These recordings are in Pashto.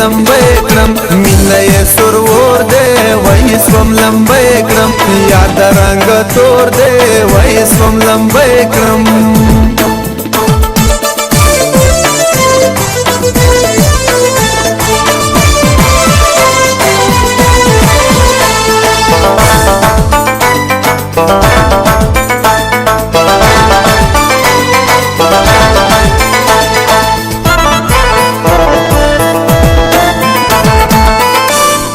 لمبه کړم مینه یې سرور دی وای سوم لمبه کړم یاد رنگ تور دی وای سوم لمبه کړم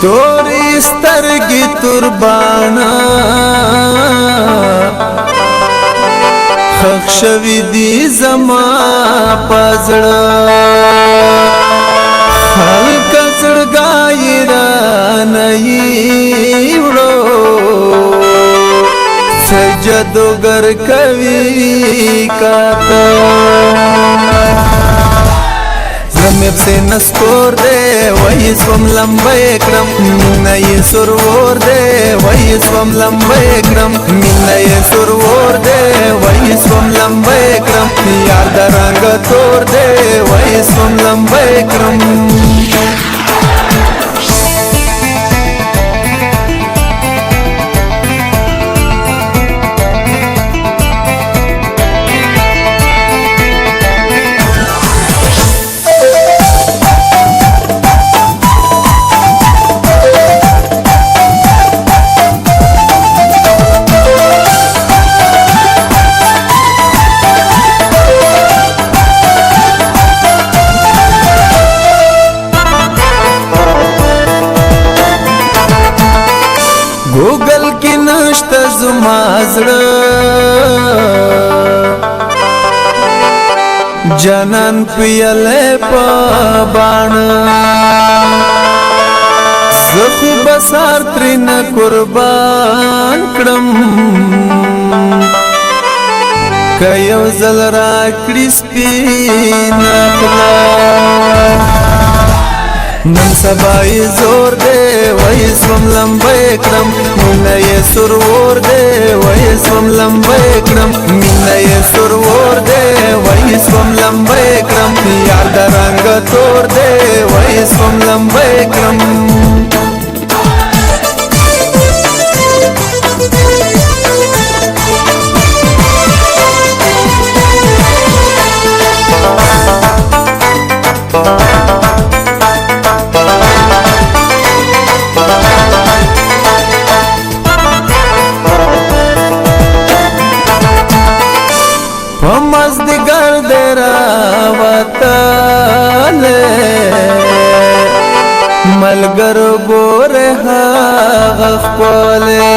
توری سترګې تربانا خښ شوي دي زما پزړه خلک زړګي رانه یې وړو سجدوګر کوي کاته زمب سے نسکور دے وای سوم لمبه کړم مینه یې سرور دے وای سوم لمبه کړم مینه یې سرور دے وای سوم لمبه کړم یار د رنگ تور دے وای سوم لمبه کړم گوگل کی نشتا زما زړه جنان پیاله په باڼه زه خو بسار ترېنه قربان کړم که یو ځل راکړي سپینه خوله نن سبا یې زور دی وای سوم لمبه کړم مینه یې سرور دی وای سوم لمبه کړم مینه یې سرور دی وای سوم لمبه کړم یار د رنگ تور دی وای سوم لمبه کړم مزدګر دې راوتله ملګرو ګوره هغه خپله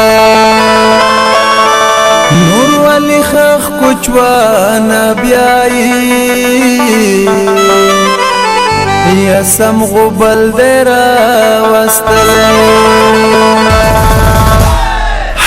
نور ولي خخ کوچوانه بیایي یا سم غبل دې راوستله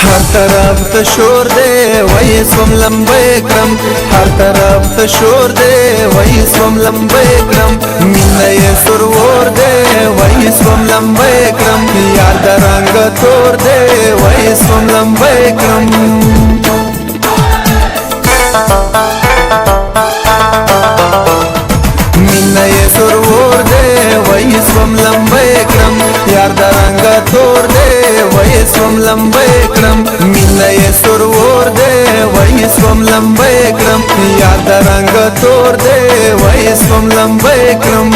هر طرف ته شور دی وای سوم لمبه کړم هر طرف ته شور دی وای سوم لمبه کړم مینه یې سرور دی وای سوم لمبه کړم یار د رنگ تور دی وای سوم لمبه کړم مینه یې سرور دی وای سوم لمبه کړم یار د رنگ تور دی وای سوم لمبه کړم مینه یې سرور دی وای سوم لمبه کړم یار د رنگ تور دی وای سوم لمبه کړم